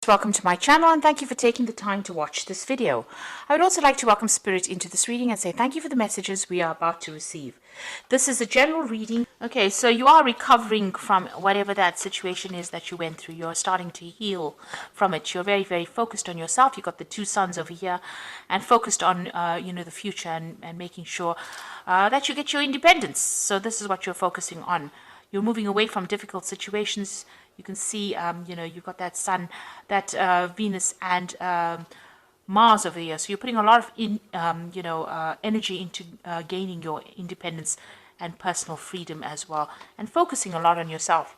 Welcome to my channel and thank you for taking the time to watch this video. I would also like to welcome Spirit into this reading and say thank you for the messages we are about to receive. This is a general reading. Okay, so you are recovering from whatever that situation is that you went through. You're starting to heal from it. You're very, very focused on yourself. You've got the two suns over here and focused on, the future and making sure that you get your independence. So this is what you're focusing on. You're moving away from difficult situations. You can see, you've got that sun, that Venus and Mars over here. So you're putting a lot of energy into gaining your independence and personal freedom as well, and focusing a lot on yourself.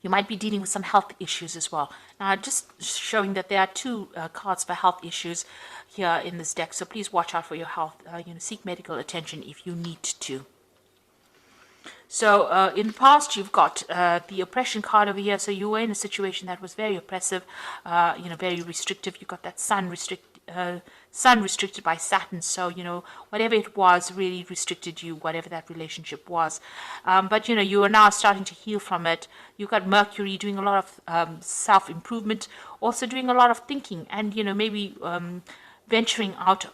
You might be dealing with some health issues as well. Now, just showing that there are two cards for health issues here in this deck. So please watch out for your health. Seek medical attention if you need to. So in the past, you've got the oppression card over here. So you were in a situation that was very oppressive, very restrictive. You got that sun restricted by Saturn. So, whatever it was really restricted you, whatever that relationship was. But, you are now starting to heal from it. You've got Mercury doing a lot of self-improvement, also doing a lot of thinking and, maybe venturing out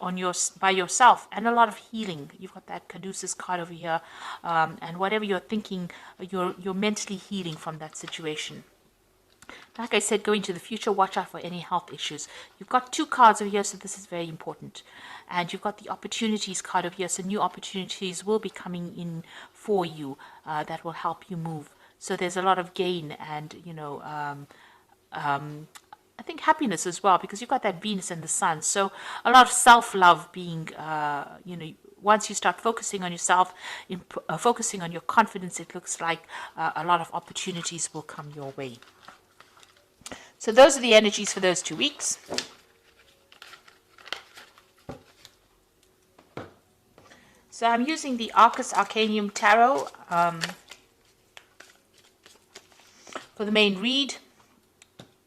by yourself, and a lot of healing. You've got that Caduceus card over here, and whatever you're thinking, you're mentally healing from that situation. Like I said, going to the future, watch out for any health issues. You've got two cards over here, so this is very important. And you've got the opportunities card over here, so new opportunities will be coming in for you that will help you move. So there's a lot of gain and, I think happiness as well, because you've got that Venus and the Sun. So a lot of self-love being, once you start focusing on yourself, focusing on your confidence, it looks like a lot of opportunities will come your way. So those are the energies for those 2 weeks. So I'm using the Arcus Arcanium Tarot for the main read.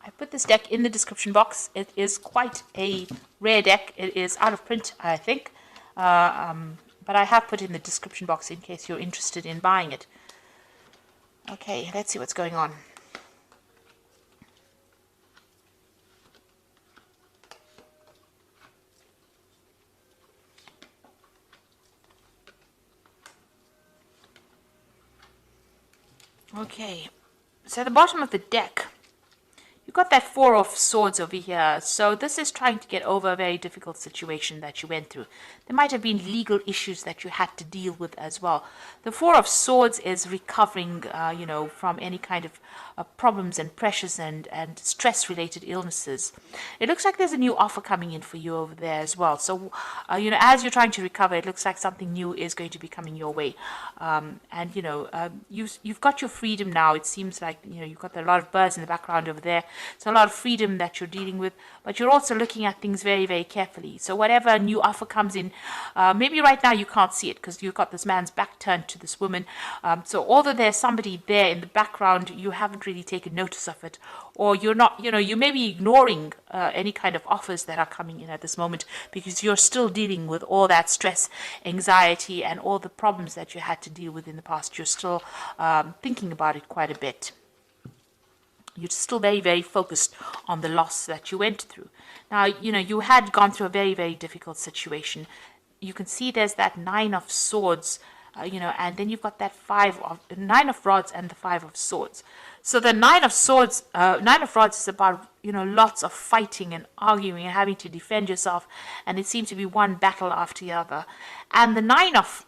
I put this deck in the description box. It is quite a rare deck. It is out of print, I think. But I have put in the description box in case you're interested in buying it. Okay, let's see what's going on. Okay, so at the bottom of the deck, you've got that Four of Swords over here. So this is trying to get over a very difficult situation that you went through. There might have been legal issues that you had to deal with as well. The Four of Swords is recovering, from any kind of problems and pressures and stress-related illnesses. It looks like there's a new offer coming in for you over there as well. So, as you're trying to recover, it looks like something new is going to be coming your way. You've got your freedom now. It seems like, you've got a lot of birds in the background over there. So a lot of freedom that you're dealing with, but you're also looking at things very, very carefully. So whatever new offer comes in, maybe right now you can't see it because you've got this man's back turned to this woman. So although there's somebody there in the background, you haven't really taken notice of it, or you're not, you may be ignoring any kind of offers that are coming in at this moment because you're still dealing with all that stress, anxiety, and all the problems that you had to deal with in the past. You're still thinking about it quite a bit. You're still very, very focused on the loss that you went through. Now, you had gone through a very, very difficult situation. You can see there's that Nine of Swords, and then you've got that Nine of Rods and the Five of Swords. So the Nine of Rods is about, lots of fighting and arguing and having to defend yourself. And it seems to be one battle after the other. And the Nine of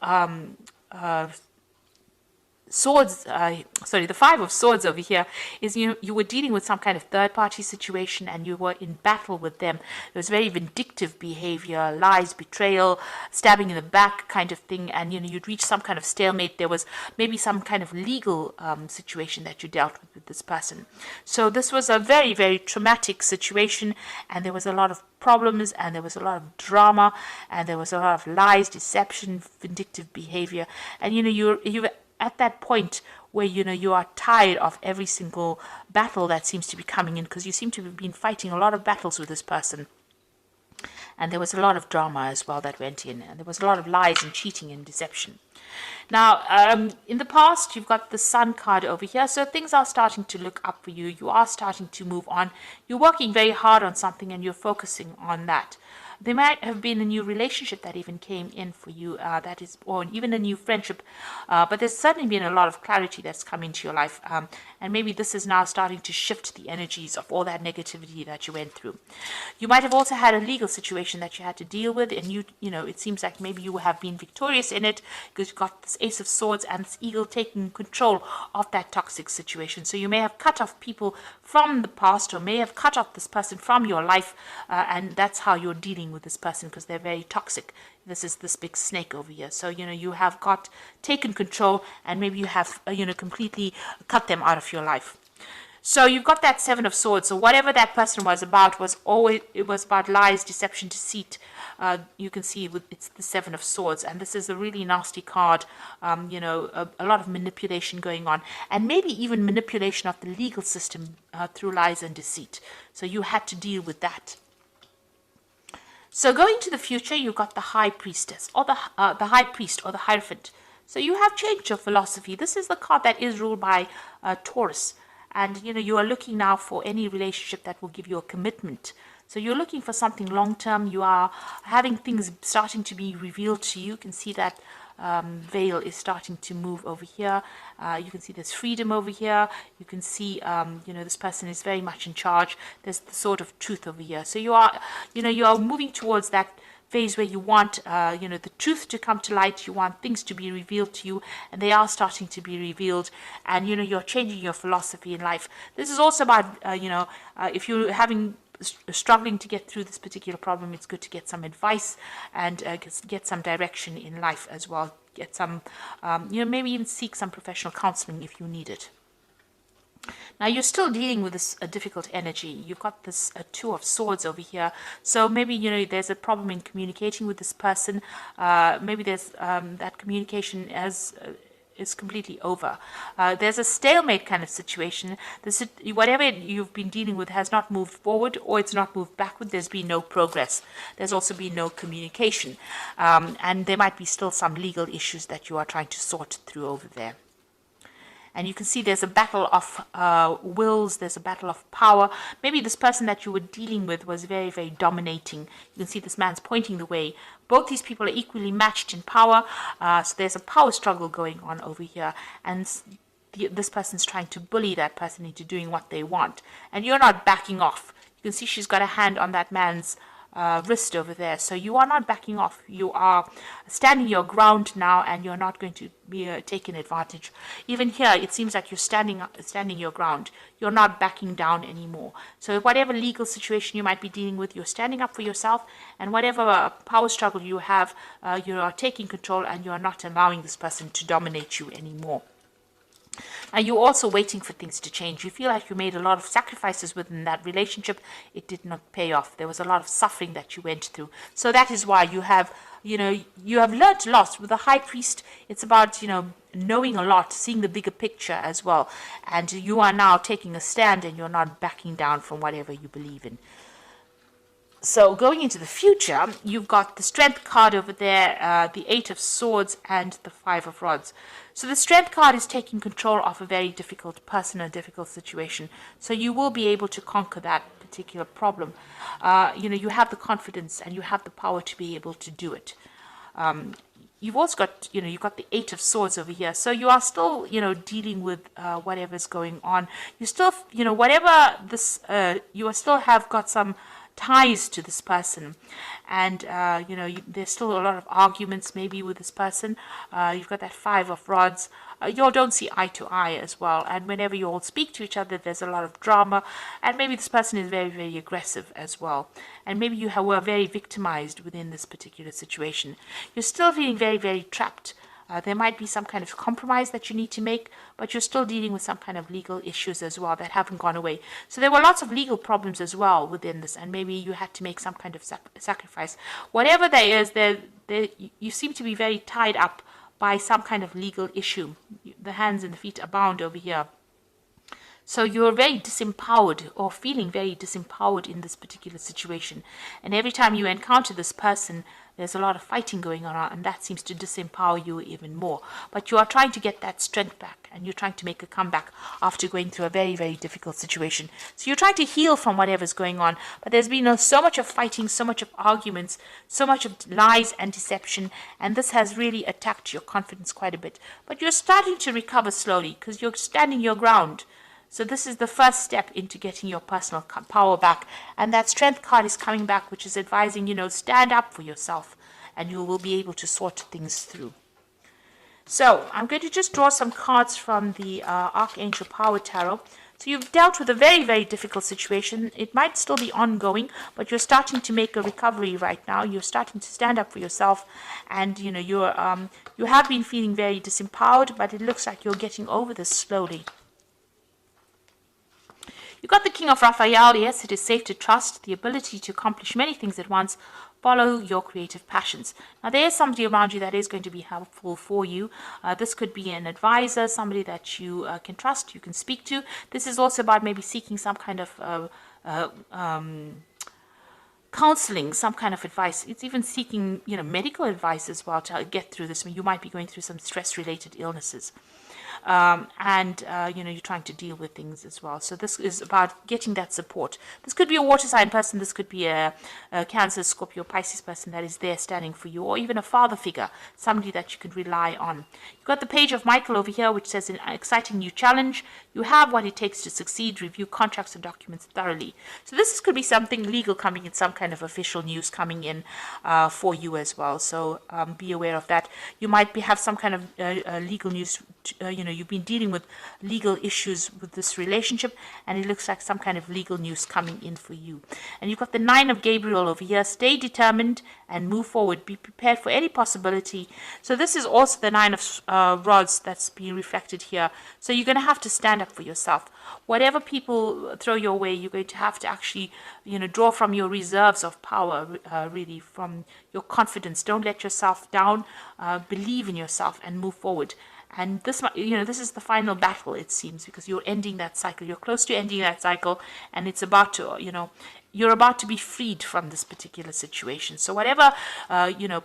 Swords, the Five of Swords over here is you were dealing with some kind of third-party situation and you were in battle with them. It was very vindictive behavior, lies, betrayal, stabbing in the back kind of thing, and you'd reach some kind of stalemate. There was maybe some kind of legal situation that you dealt with this person. So this was a very, very traumatic situation, and there was a lot of problems, and there was a lot of drama, and there was a lot of lies, deception, vindictive behavior, and you at that point where you are tired of every single battle that seems to be coming in, because you seem to have been fighting a lot of battles with this person. And there was a lot of drama as well that went in, and there was a lot of lies and cheating and deception. Now, in the past, you've got the Sun card over here, so things are starting to look up for you. You are starting to move on. You're working very hard on something, and you're focusing on that. There might have been a new relationship that even came in for you, that is, or even a new friendship, but there's certainly been a lot of clarity that's come into your life, and maybe this is now starting to shift the energies of all that negativity that you went through. You might have also had a legal situation that you had to deal with, and you know, it seems like maybe you have been victorious in it because you've got this Ace of Swords and this Eagle taking control of that toxic situation. So you may have cut off people from the past, or may have cut off this person from your life, and that's how you're dealing with this person, because they're very toxic. This is this big snake over here. So, you know, you have got taken control, and maybe you have, you know, completely cut them out of your life. So you've got that Seven of Swords. So whatever that person was about was always, it was about lies, deception, deceit. You can see it's the Seven of Swords, and this is a really nasty card. You know, a lot of manipulation going on, and maybe even manipulation of the legal system through lies and deceit. So you had to deal with that. So going to the future, you've got the High Priestess, or the High Priest, or the Hierophant. So you have changed your philosophy. This is the card that is ruled by Taurus. And, you know, you are looking now for any relationship that will give you a commitment. So you're looking for something long-term. You are having things starting to be revealed to you. You can see that veil is starting to move over here. You can see there's freedom over here. You can see, you know, this person is very much in charge. There's the Sword of Truth over here. So you are, you know, you are moving towards that phase where you want, you know, the truth to come to light. You want things to be revealed to you, and they are starting to be revealed. And, you know, you're changing your philosophy in life. This is also about, you know, if you're struggling to get through this particular problem, it's good to get some advice and get some direction in life as well. Get some, you know, maybe even seek some professional counseling if you need it. Now you're still dealing with this difficult energy. You've got this Two of Swords over here. So maybe, you know, there's a problem in communicating with this person. Maybe there's that communication is completely over. There's a stalemate kind of situation. Whatever you've been dealing with has not moved forward, or it's not moved backward. There's been no progress. There's also been no communication. And there might be still some legal issues that you are trying to sort through over there. And you can see there's a battle of wills, there's a battle of power. Maybe this person that you were dealing with was very, very dominating. You can see this man's pointing the way. Both these people are equally matched in power. So there's a power struggle going on over here. And this person's trying to bully that person into doing what they want. And you're not backing off. You can see she's got a hand on that man's wrist over there. So you are not backing off. You are standing your ground now, and you're not going to be taken advantage. Even here, it seems like you're standing your ground. You're not backing down anymore. So whatever legal situation you might be dealing with, you're standing up for yourself, and whatever power struggle you have, you are taking control, and you are not allowing this person to dominate you anymore. And you're also waiting for things to change. You feel like you made a lot of sacrifices within that relationship. It did not pay off. There was a lot of suffering that you went through. So that is why you have, you know, you have learned a lot. With the High Priest, it's about, you know, knowing a lot, seeing the bigger picture as well. And you are now taking a stand, and you're not backing down from whatever you believe in. So going into the future, you've got the Strength card over there, the Eight of Swords, and the Five of Rods. So the Strength card is taking control of a very difficult person, a difficult situation. So you will be able to conquer that particular problem. You know, you have the confidence and you have the power to be able to do it. You've also got, you know, you've got the Eight of Swords over here. So you are still, you know, dealing with whatever's going on. You still, you know, whatever this, you are still have got some ties to this person, and you know, there's still a lot of arguments maybe with this person. You've got that Five of Rods. You all don't see eye to eye as well, and whenever you all speak to each other, there's a lot of drama, and maybe this person is very, very aggressive as well, and maybe you were very victimized within this particular situation. You're still feeling very, very trapped. There might be some kind of compromise that you need to make, but you're still dealing with some kind of legal issues as well that haven't gone away. So there were lots of legal problems as well within this, and maybe you had to make some kind of sacrifice. Whatever there is, you seem to be very tied up by some kind of legal issue. The hands and the feet are bound over here. So you're very disempowered or feeling very disempowered in this particular situation. And every time you encounter this person, there's a lot of fighting going on, and that seems to disempower you even more. But you are trying to get that strength back, and you're trying to make a comeback after going through a very, very difficult situation. So you're trying to heal from whatever's going on, but there's been so much of fighting, so much of arguments, so much of lies and deception, and this has really attacked your confidence quite a bit. But you're starting to recover slowly because you're standing your ground. So this is the first step into getting your personal power back. And that strength card is coming back, which is advising, stand up for yourself and you will be able to sort things through. So I'm going to just draw some cards from the Archangel Power Tarot. So you've dealt with a very, very difficult situation. It might still be ongoing, but you're starting to make a recovery right now. You're starting to stand up for yourself, and you have been feeling very disempowered, but it looks like you're getting over this slowly. You got the King of Raphael. Yes, it is safe to trust the ability to accomplish many things at once. Follow your creative passions. Now, there is somebody around you that is going to be helpful for you. This could be an advisor, somebody that you can trust, you can speak to. This is also about maybe seeking some kind of counseling, some kind of advice. It's even seeking, medical advice as well to get through this. I mean, you might be going through some stress-related illnesses. You're trying to deal with things as well. So this is about getting that support. This could be a water sign person. This could be a Cancer, Scorpio, Pisces person that is there standing for you, or even a father figure, somebody that you can rely on. You've got the Page of Michael over here, which says an exciting new challenge. You have what it takes to succeed. Review contracts and documents thoroughly. So this could be something legal coming in, some kind of official news coming in for you as well. So be aware of that. You might have some kind of legal news. You've been dealing with legal issues with this relationship, and it looks like some kind of legal news coming in for you. And you've got the Nine of Gabriel over here. Stay determined and move forward. Be prepared for any possibility. So this is also the Nine of Rods that's being reflected here. So you're going to have to stand up for yourself. Whatever people throw your way, you're going to have to actually, draw from your reserves of power, really, from your confidence. Don't let yourself down. Believe in yourself and move forward. And this is the final battle, it seems, because you're ending that cycle. You're close to ending that cycle, and it's about to, you're about to be freed from this particular situation. So whatever,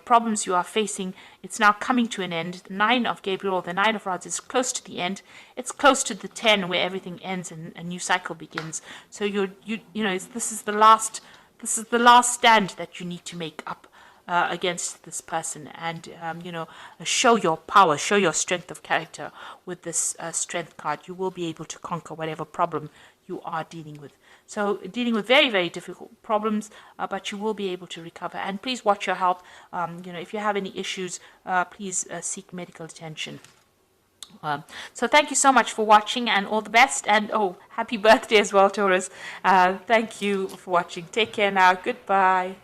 problems you are facing, it's now coming to an end. The Nine of Gabriel, the Nine of Rods, is close to the end. It's close to the 10, where everything ends and a new cycle begins. So this is the last stand that you need to make up against this person, and show your power, show your strength of character with this strength card. You will be able to conquer whatever problem you are dealing with. So dealing with very, very difficult problems, but you will be able to recover. And please watch your health. If you have any issues, please seek medical attention. So thank you so much for watching, and all the best, and happy birthday as well, Taurus. Thank you for watching. Take care now. Goodbye.